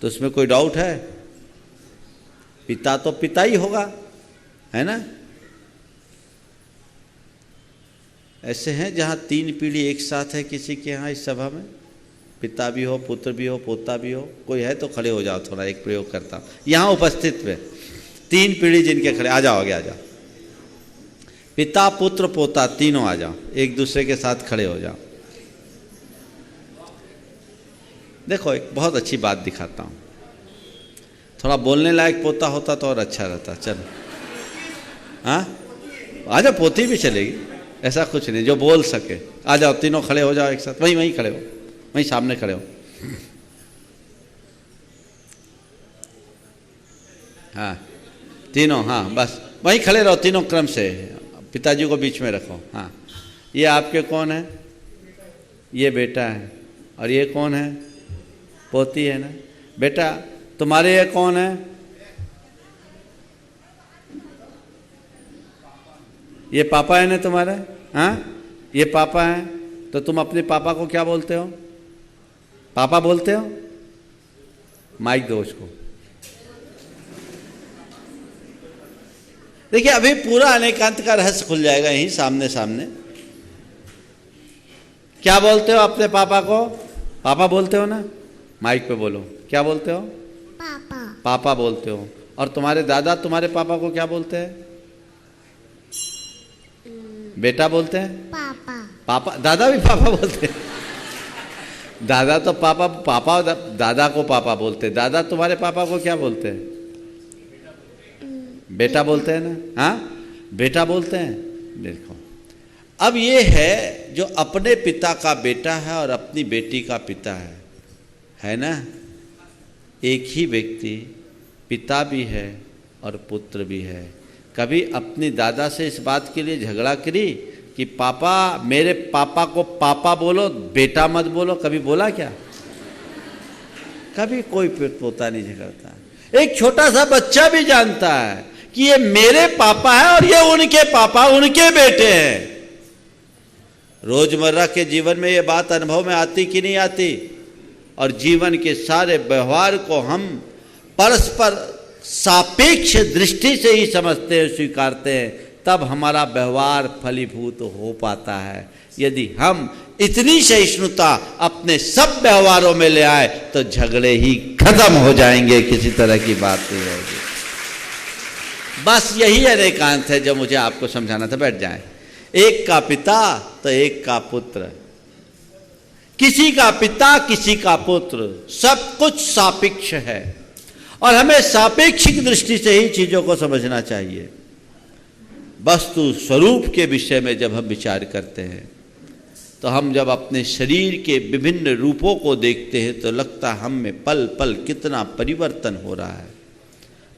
तो उसमें कोई डाउट है? पिता तो पिता ही होगा, है ना? ऐसे हैं जहां 3 पीढ़ी एक साथ है किसी के यहाँ इस सभा में, पिता भी हो, पुत्र भी हो, पोता भी हो। कोई है तो खड़े हो जाओ, थोड़ा एक प्रयोग करता हूं यहाँ उपस्थित में। 3 पीढ़ी जिनके खड़े, आ जाओ आगे आ जाओ। पिता पुत्र पोता तीनों आ जाओ, एक दूसरे के साथ खड़े हो जाओ। देखो एक बहुत अच्छी बात दिखाता हूं, थोड़ा बोलने लायक पोता होता तो और अच्छा रहता। चलो हाँ, आ जाओ, पोती भी चलेगी, ऐसा कुछ नहीं, जो बोल सके। आ जाओ तीनों खड़े हो जाओ एक साथ, वहीं खड़े हो, वहीं सामने खड़े हो। हाँ तीनों, हाँ बस वहीं खड़े रहो तीनों क्रम से, पिताजी को बीच में रखो। हाँ, ये आपके कौन है? ये बेटा है। और ये कौन है? पोती है ना। बेटा तुम्हारे ये कौन है? ये पापा है ना तुम्हारे? हाँ, ये पापा है। तो तुम अपने पापा को क्या बोलते हो? पापा बोलते हो? माइक दो उसको। देखिए अभी पूरा अनेकांत का रहस्य खुल जाएगा यहीं सामने सामने। क्या बोलते हो अपने पापा को? पापा बोलते हो ना? माइक पे बोलो, क्या बोलते हो? पापा। पापा बोलते हो। और तुम्हारे दादा तुम्हारे पापा को क्या बोलते हैं? बेटा बोलते हैं? पापा। पापा, दादा भी पापा बोलते हैं। दादा तो पापा, पापा दादा को पापा बोलते हैं। दादा तुम्हारे पापा को क्या बोलते हैं? बेटा बोलते हैं ना? हाँ बेटा बोलते हैं। देखो, अब ये है जो अपने पिता का बेटा है और अपनी बेटी का पिता है ना? एक ही व्यक्ति पिता भी है और पुत्र भी है। कभी अपनी दादा से इस बात के लिए झगड़ा करी कि पापा, मेरे पापा को पापा बोलो, बेटा मत बोलो, कभी बोला क्या? कभी कोई पोता नहीं झगड़ता। एक छोटा सा बच्चा भी जानता है कि ये मेरे पापा है और ये उनके पापा, उनके बेटे हैं। रोजमर्रा के जीवन में ये बात अनुभव में आती कि नहीं आती? और जीवन के सारे व्यवहार को हम परस्पर सापेक्ष दृष्टि से ही समझते हैं, स्वीकारते हैं, तब हमारा व्यवहार फलीभूत हो पाता है। यदि हम इतनी सहिष्णुता अपने सब व्यवहारों में ले आए तो झगड़े ही खत्म हो जाएंगे, किसी तरह की बात नहीं रहेगी। बस यही अनेकांत है जो मुझे आपको समझाना था। बैठ जाएं। एक का पिता तो एक का पुत्र, किसी का पिता किसी का पुत्र, सब कुछ सापेक्ष है और हमें सापेक्षिक दृष्टि से ही चीजों को समझना चाहिए। वस्तु स्वरूप के विषय में जब हम विचार करते हैं तो हम जब अपने शरीर के विभिन्न रूपों को देखते हैं तो लगता है हम में पल पल कितना परिवर्तन हो रहा है,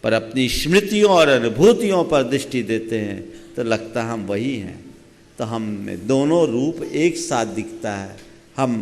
पर अपनी स्मृतियों और अनुभूतियों पर दृष्टि देते हैं तो लगता हम वही हैं। तो हम में दोनों रूप एक साथ दिखता है। हम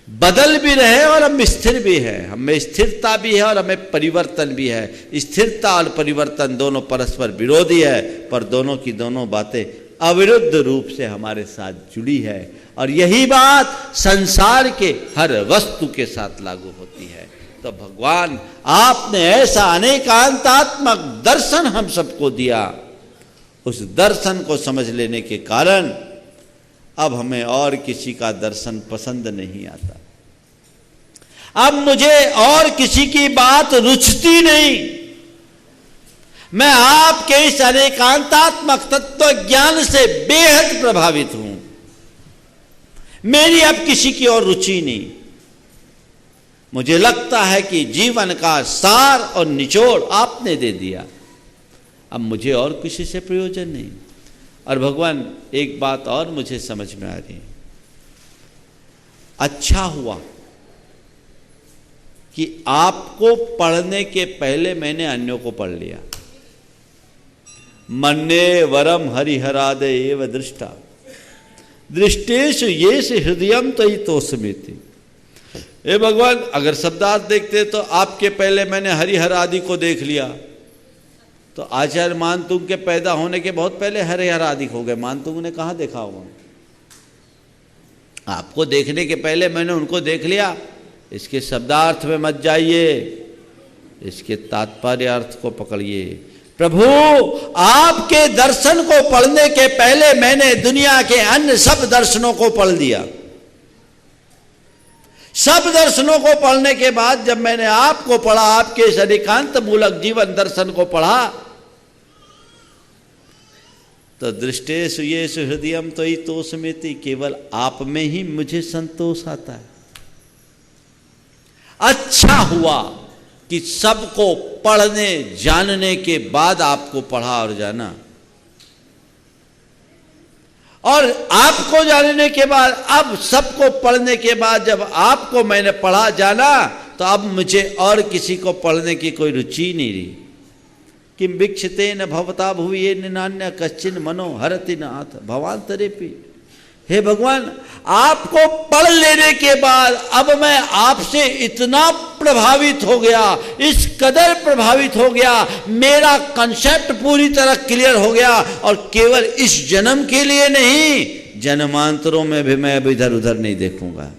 बदल भी रहे और हम स्थिर भी है, हमें स्थिरता भी है और हमें परिवर्तन भी है। स्थिरता और परिवर्तन दोनों परस्पर विरोधी है, पर दोनों की दोनों बातें अविरुद्ध रूप से हमारे साथ जुड़ी है। और यही बात संसार के हर वस्तु के साथ लागू होती है। तो भगवान आपने ऐसा अनेकांतात्मक दर्शन हम सबको दिया, उस दर्शन को समझ लेने के कारण अब हमें और किसी का दर्शन पसंद नहीं आता। अब मुझे और किसी की बात रुचती नहीं। मैं आपके इस अनेकांतात्मक तत्व ज्ञान से बेहद प्रभावित हूं। मेरी अब किसी की और रुचि नहीं। मुझे लगता है कि जीवन का सार और निचोड़ आपने दे दिया, अब मुझे और किसी से प्रयोजन नहीं। और भगवान एक बात और मुझे समझ में आ रही है, अच्छा हुआ कि आपको पढ़ने के पहले मैंने अन्यों को पढ़ लिया। मन्ये वरम हरिहरादे एव दृष्टा दृष्टेश ये से हृदयम तई तोस्मिति। ए भगवान, अगर शब्दार्थ देखते तो आपके पहले मैंने हरिहर आदि को देख लिया, तो आचार्य मानतुंग के पैदा होने के बहुत पहले हरिहर आदि हो गए। मानतुंग ने कहाँ देखा होगा? आपको देखने के पहले मैंने उनको देख लिया। इसके शब्दार्थ में मत जाइए, इसके तात्पर्य अर्थ को पकड़िए। प्रभु, आपके दर्शन को पढ़ने के पहले मैंने दुनिया के अन्य सब दर्शनों को पढ़ लिया। सब दर्शनों को पढ़ने के बाद जब मैंने आपको पढ़ा, आपके इस अनेकांत मूलक जीवन दर्शन को पढ़ा, तो दृष्टेषु येषु हृदयम त्वयि तोषमिति, केवल आप में ही मुझे संतोष आता है। अच्छा हुआ कि सबको पढ़ने जानने के बाद आपको पढ़ा और जाना, और आपको जानने के बाद, अब सबको पढ़ने के बाद जब आपको मैंने पढ़ा जाना, तो अब मुझे और किसी को पढ़ने की कोई रुचि नहीं रही। किम वीक्षितेन भवता भुवि ये निनान्य कश्चिन मनो हरति नाथ भवांतरेपि। हे भगवान, आपको पढ़ लेने के बाद अब मैं आपसे इतना प्रभावित हो गया, इस कदर प्रभावित हो गया, मेरा कंसेप्ट पूरी तरह क्लियर हो गया, और केवल इस जन्म के लिए नहीं, जन्मांतरों में भी मैं अब इधर उधर नहीं देखूंगा।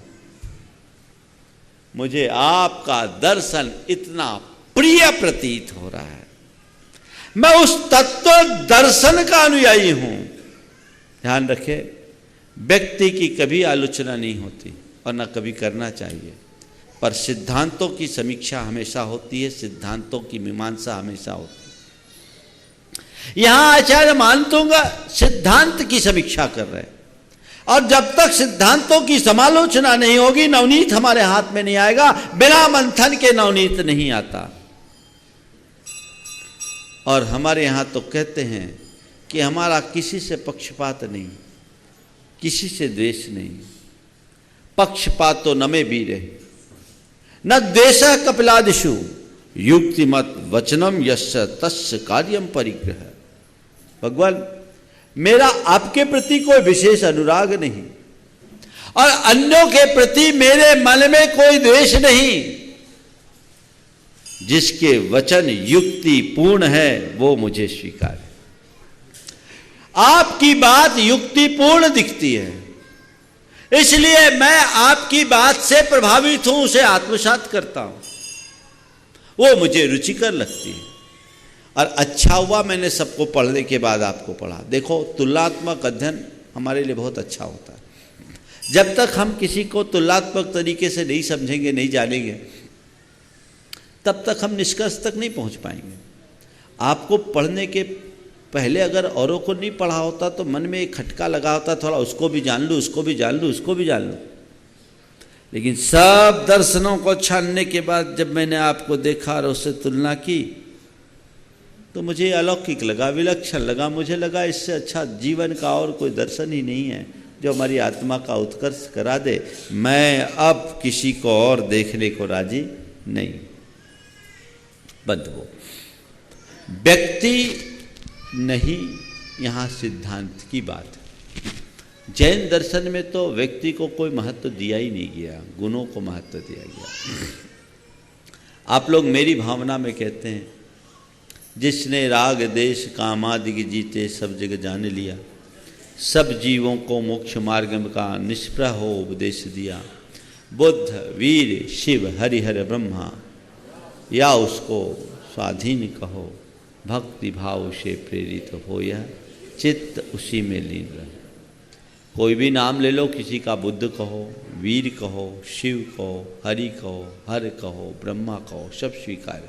मुझे आपका दर्शन इतना प्रिय प्रतीत हो रहा है। मैं उस तत्व दर्शन का अनुयायी हूं। ध्यान रखें, व्यक्ति की कभी आलोचना नहीं होती और न कभी करना चाहिए, पर सिद्धांतों की समीक्षा हमेशा होती है, सिद्धांतों की मीमांसा हमेशा होती है। यहां आचार्य मानतुंग सिद्धांत की समीक्षा कर रहे हैं, और जब तक सिद्धांतों की समालोचना नहीं होगी, नवनीत हमारे हाथ में नहीं आएगा। बिना मंथन के नवनीत नहीं आता। और हमारे यहां तो कहते हैं कि हमारा किसी से पक्षपात नहीं, किसी से द्वेष नहीं। पक्षपातो न मे वीरे न द्वेषः कपिलादिषु युक्तिमत वचनम यस्य तस्य कार्यम परिग्रह। भगवान, मेरा आपके प्रति कोई विशेष अनुराग नहीं और अन्यों के प्रति मेरे मन में कोई द्वेष नहीं। जिसके वचन युक्ति पूर्ण है वो मुझे स्वीकार है। आपकी बात युक्तिपूर्ण दिखती है, इसलिए मैं आपकी बात से प्रभावित हूं, उसे आत्मसात करता हूं, वो मुझे रुचिकर लगती है। और अच्छा हुआ मैंने सबको पढ़ने के बाद आपको पढ़ा। देखो, तुलनात्मक अध्ययन हमारे लिए बहुत अच्छा होता है। जब तक हम किसी को तुलनात्मक तरीके से नहीं समझेंगे, नहीं जानेंगे, तब तक हम निष्कर्ष तक नहीं पहुंच पाएंगे। आपको पढ़ने के पहले अगर औरों को नहीं पढ़ा होता तो मन में एक खटका लगा होता, थोड़ा उसको भी जान लूँ, उसको भी जान लूँ, उसको भी जान लूँ। लेकिन सब दर्शनों को छानने के बाद जब मैंने आपको देखा और उससे तुलना की तो मुझे अलौकिक लगा, विलक्षण लगा। मुझे लगा इससे अच्छा जीवन का और कोई दर्शन ही नहीं है जो हमारी आत्मा का उत्कर्ष करा दे। मैं अब किसी को और देखने को राजी नहीं। बंधुओं, व्यक्ति नहीं, यहाँ सिद्धांत की बात है। जैन दर्शन में तो व्यक्ति को कोई महत्व दिया ही नहीं गया, गुणों को महत्व दिया गया। आप लोग मेरी भावना में कहते हैं, जिसने राग देश कामादि जीते सब जग जान लिया, सब जीवों को मोक्ष मार्ग का निष्प्रह हो उपदेश दिया। बुद्ध, वीर, शिव, हरिहर, ब्रह्मा, या उसको स्वाधीन कहो, भक्ति भाव से प्रेरित हो, यह चित्त उसी में लीन रहे। कोई भी नाम ले लो, किसी का बुद्ध कहो, वीर कहो, शिव कहो, हरि कहो, हर कहो, ब्रह्मा कहो, सब स्वीकार।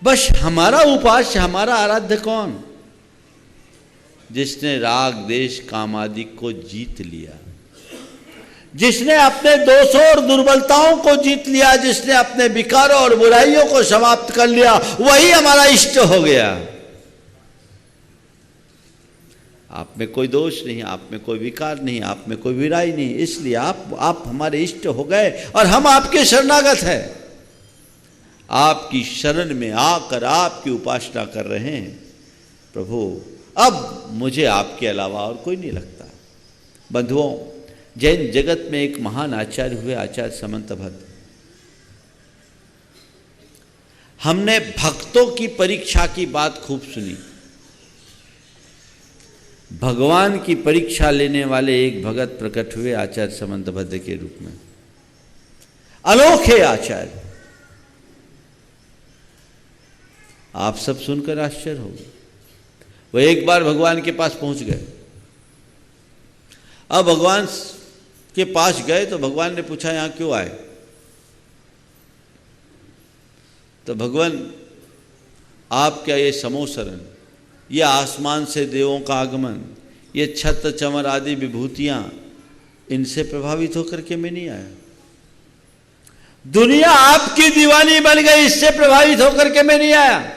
बस हमारा उपास्य, हमारा आराध्य कौन? जिसने राग देश काम आदि को जीत लिया, जिसने अपने दोषों और दुर्बलताओं को जीत लिया, जिसने अपने विकारों और बुराइयों को समाप्त कर लिया, वही हमारा इष्ट हो गया। आप में कोई दोष नहीं, आप में कोई विकार नहीं, आप में कोई बुराई नहीं, इसलिए आप हमारे इष्ट हो गए और हम आपके शरणागत हैं। आपकी शरण में आकर आपकी उपासना कर रहे हैं। प्रभु, अब मुझे आपके अलावा और कोई नहीं लगता। बंधुओं, जैन जगत में एक महान आचार्य हुए, आचार्य समंतभद्र। हमने भक्तों की परीक्षा की बात खूब सुनी। भगवान की परीक्षा लेने वाले एक भगत प्रकट हुए आचार्य समंतभद्र के रूप में। अनोखे आचार्य, आप सब सुनकर आश्चर्य हो गए। वो एक बार भगवान के पास पहुंच गए। अब भगवान के पास गए तो भगवान ने पूछा, यहां क्यों आए? तो भगवान, आप क्या ये समोसरण, ये आसमान से देवों का आगमन, ये छत्र चमर आदि विभूतियां, इनसे प्रभावित होकर के मैं नहीं आया। दुनिया आपकी दीवानी बन गई, इससे प्रभावित होकर के मैं नहीं आया।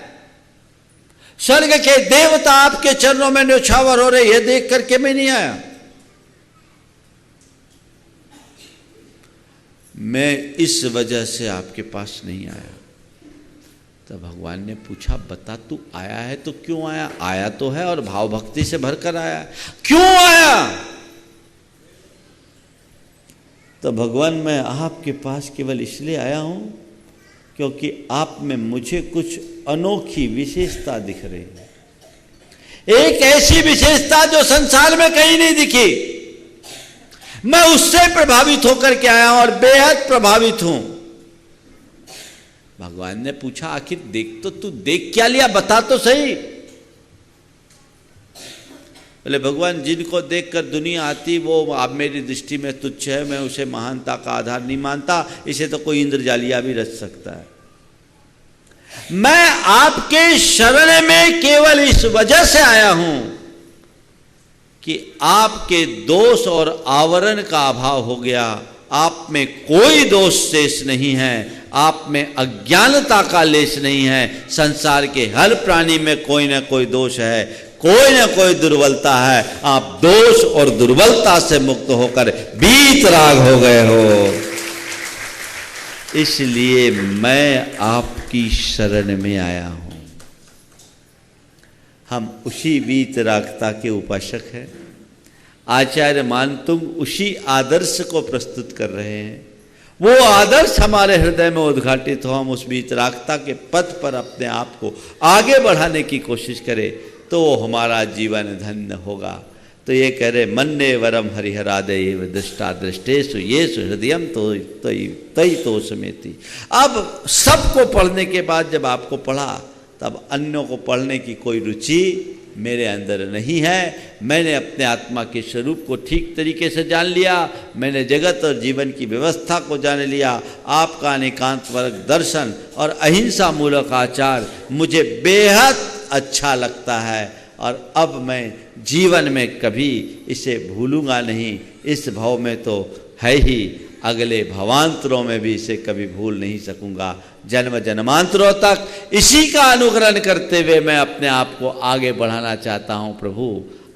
स्वर्ग के देवता आपके चरणों में न्यौछावर हो रहे, यह देख करके मैं नहीं आया। मैं इस वजह से आपके पास नहीं आया। तो भगवान ने पूछा, बता तू आया है तो क्यों आया? आया तो है और भाव भक्ति से भरकर आया, क्यों आया? तो भगवान, मैं आपके पास केवल इसलिए आया हूं क्योंकि आप में मुझे कुछ अनोखी विशेषता दिख रही है, एक ऐसी विशेषता जो संसार में कहीं नहीं दिखी। मैं उससे प्रभावित होकर के आया और बेहद प्रभावित हूं। भगवान ने पूछा, आखिर देख तो तू देख क्या लिया, बता तो सही। बोले, भगवान, जिनको देखकर दुनिया आती वो आप मेरी दृष्टि में तुच्छ है, मैं उसे महानता का आधार नहीं मानता, इसे तो कोई इंद्रजालिया भी रच सकता है। मैं आपके शरण में केवल इस वजह से आया हूं कि आपके दोष और आवरण का अभाव हो गया, आप में कोई दोष शेष नहीं है, आप में अज्ञानता का लेश नहीं है। संसार के हर प्राणी में कोई ना कोई दोष है, कोई ना कोई दुर्बलता है। आप दोष और दुर्बलता से मुक्त होकर वीतराग हो गए हो। इसलिए मैं आपकी शरण में आया हूं। हम उसी वीतरागता के उपासक हैं। आचार्य मानतुंग उसी आदर्श को प्रस्तुत कर रहे हैं। वो आदर्श हमारे हृदय में उद्घाटित हो, हम उस वीतरागता के पथ पर अपने आप को आगे बढ़ाने की कोशिश करें तो हमारा जीवन धन्य होगा। तो ये कह रहे मन्ने वरम हरिहरादेव दृष्टा दृष्टेषु येषु हृदयम तो तई तो समेति। अब सबको पढ़ने के बाद जब आपको पढ़ा तब अन्यों को पढ़ने की कोई रुचि मेरे अंदर नहीं है। मैंने अपने आत्मा के स्वरूप को ठीक तरीके से जान लिया। मैंने जगत और जीवन की व्यवस्था को जान लिया। आपका एकांत वर्ग दर्शन और अहिंसा मूलक आचार मुझे बेहद अच्छा लगता है और अब मैं जीवन में कभी इसे भूलूंगा नहीं। इस भाव में तो है ही, अगले भवांतरों में भी इसे कभी भूल नहीं सकूंगा। जन्म जन्मांतरों तक इसी का अनुकरण करते हुए मैं अपने आप को आगे बढ़ाना चाहता हूं। प्रभु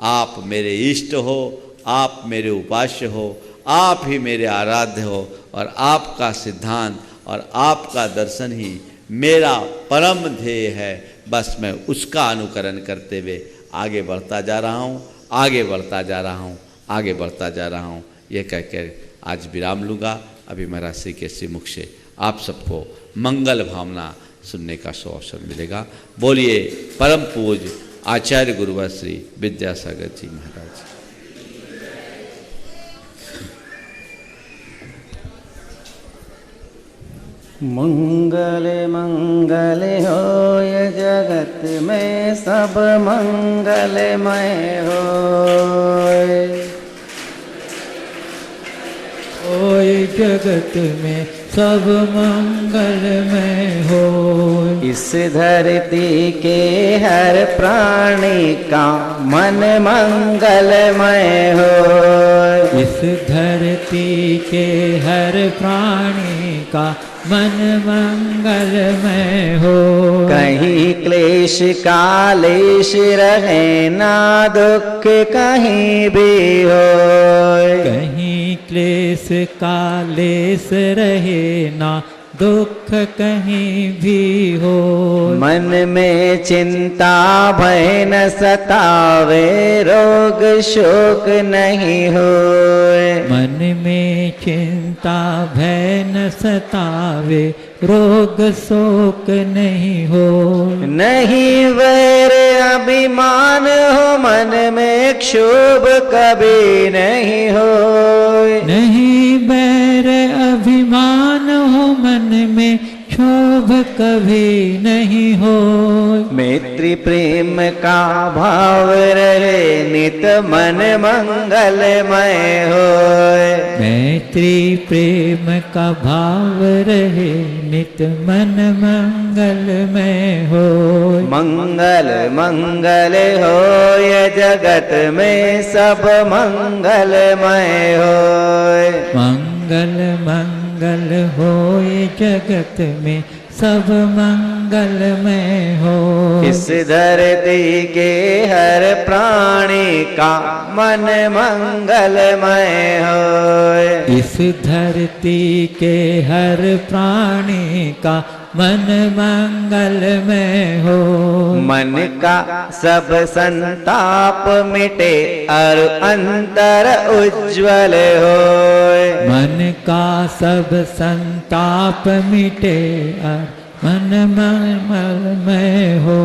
आप मेरे इष्ट हो, आप मेरे उपास्य हो, आप ही मेरे आराध्य हो और आपका सिद्धांत और आपका दर्शन ही मेरा परम ध्येय है। बस मैं उसका अनुकरण करते हुए आगे बढ़ता जा रहा हूँ, आगे बढ़ता जा रहा हूँ, आगे बढ़ता जा रहा हूँ। ये कहकर आज विराम लूँगा। अभी महाराज श्री के श्रीमुख से आप सबको मंगल भावना सुनने का अवसर मिलेगा। बोलिए परम पूज्य आचार्य गुरुवर श्री विद्यासागर जी महाराज। मंगल मंगल होय जगत में सब मंगलमय होय। होय जगत में सब मंगलमय हो। इस धरती के हर प्राणी का मन मंगलमय हो। इस धरती के हर प्राणी का मन मंगलमय हो। कहीं क्लेश कालेश रहे ना दुख कहीं भी हो। कहीं क्लेश कालेश रहे ना दुख कहीं भी हो। मन में चिंता भय न सतावे रोग शोक नहीं होए। मन में चिंता भय न सतावे रोग शोक नहीं हो। नहीं वैर अभिमान हो मन में क्षोभ कभी नहीं हो। नहीं बैर अभिमान हो मन में क्षोभ कभी नहीं हो। मैत्री प्रेम का भाव रहे नित मन मंगलमय होए। मैत्री प्रेम का भाव रहे नित मन मंगलमय हो। मंगल मंगल होय जगत में सब मंगलमय होय। मंगल मंगल होय जगत में सब मंगलमय हो। इस धरती के हर प्राणी का मन मंगलमय हो। इस धरती के हर प्राणी का मन मंगलमय हो। मन का सब संताप मिटे और अंतर उज्ज्वल होए। मन का सब संताप मिटे और मन मंगलमय हो।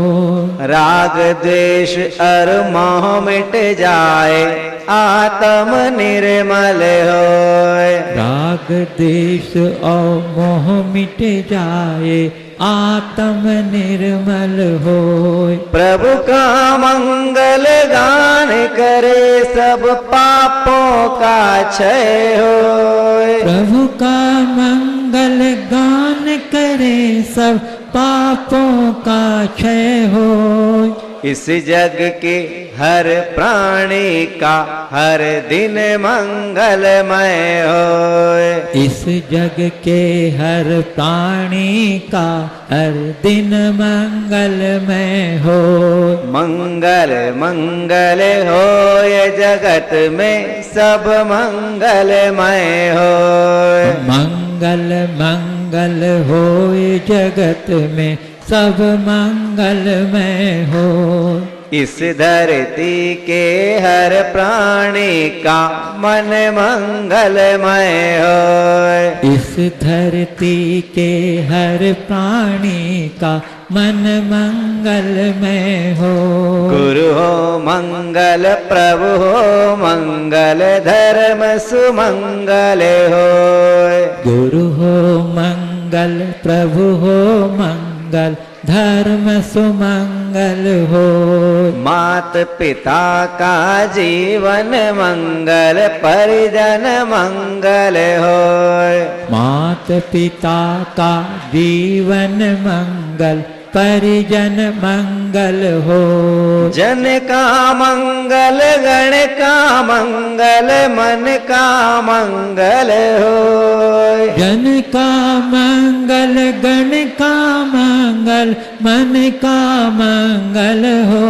राग द्वेष और मोह मिट जाए आत्म निर्मल होए। राग देश और मोह मिट जाए आत्म निर्मल होय। प्रभु का मंगल गान करे सब पापों का क्षय होय। प्रभु का मंगल गान करे सब पापों का क्षय होय। इस जग के हर प्राणी का हर दिन मंगलमय होए। इस जग के हर प्राणी का हर दिन मंगलमय हो। मंगल मंगल होए जगत में सब मंगलमय होए। मंगल मंगल होए जगत में सब मंगलमय हो। इस धरती के हर प्राणी का मन मंगलमय होए। इस धरती के हर प्राणी का मन मंगलमय हो। गुरु हो मंगल, प्रभु हो मंगल, धर्म सुमंगल होए। गुरु हो मंगल, प्रभु हो मंगल, धर्म सुमंगल हो। मात पिता का जीवन मंगल, परिजन मंगल होए। मात पिता का जीवन मंगल, परिजन मंगल हो। जन का मंगल, गण का मंगल, मन का मंगल होए। जन का मंगल, गण का मंगल, मन का मंगल हो।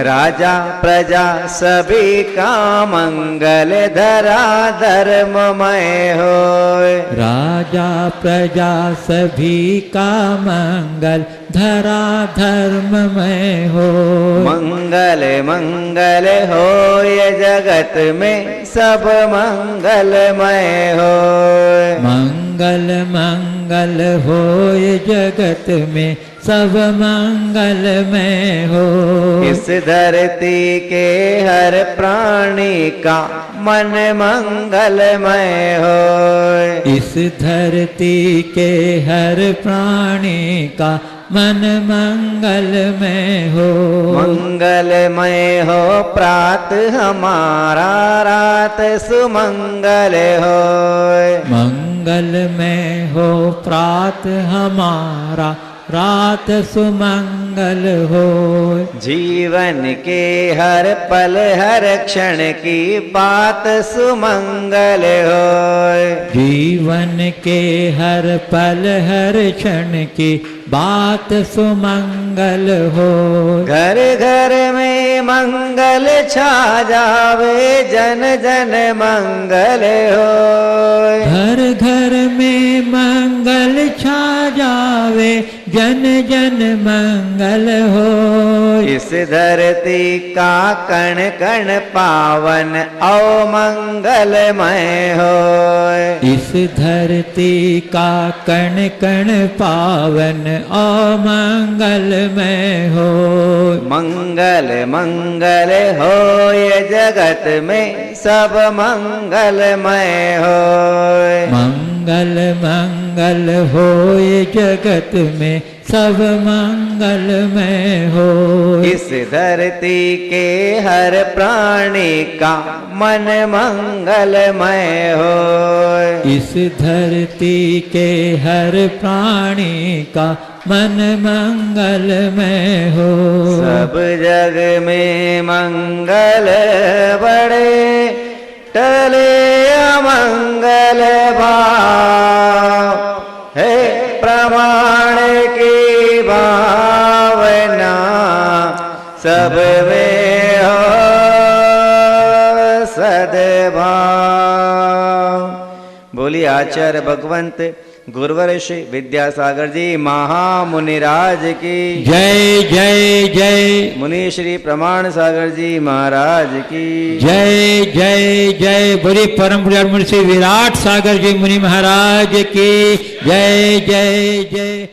राजा प्रजा सभी का मंगल, धरा धर्ममय होए। राजा प्रजा सभी का मंगल, धरा धर्ममय हो। मंगल मंगल होए जगत में सब मंगलमय होए। मंगल मंगल होए जगत में सब मंगलमय हो। इस धरती के हर प्राणी का मन मंगलमय होए। इस धरती के हर प्राणी का मन मंगलमय हो। मंगलमय हो प्रात हमारा, रात सुमंगल होए। मंगलमय हो प्रात हमारा, रात सुमंगल हो। जीवन के हर पल हर क्षण की बात सुमंगल होए। जीवन के हर पल हर क्षण की बात सुमंगल हो। घर घर में मंगल छा जावे, जन जन मंगल होए। घर घर में मंगल छा जावे, जन जन मंगल हो। इस धरती का कण कण पावन औ मंगलमय होए। इस धरती का कण कण पावन अमंगलमय हो। मंगल मंगल होए जगत में सब मंगलमय होए। मंगल मंगल होए जगत में सब मंगलमय हो। इस धरती के हर प्राणी का मन मंगलमय होए। इस धरती के हर प्राणी का मन मंगलमय हो। सब जग में मंगल बड़े, टले अमंगल भाव। हे प्रमाण की भावना सब में हो सद्भाव। बोलिए आचार्य भगवंत गुरुवर श्री विद्यासागर जी महामुनिराज की जय जय जय। मुनि श्री प्रमाण सागर जी महाराज की जय जय जय। बोले परम पूज्य मुनि श्री विराट सागर जी मुनि महाराज की जय जय जय।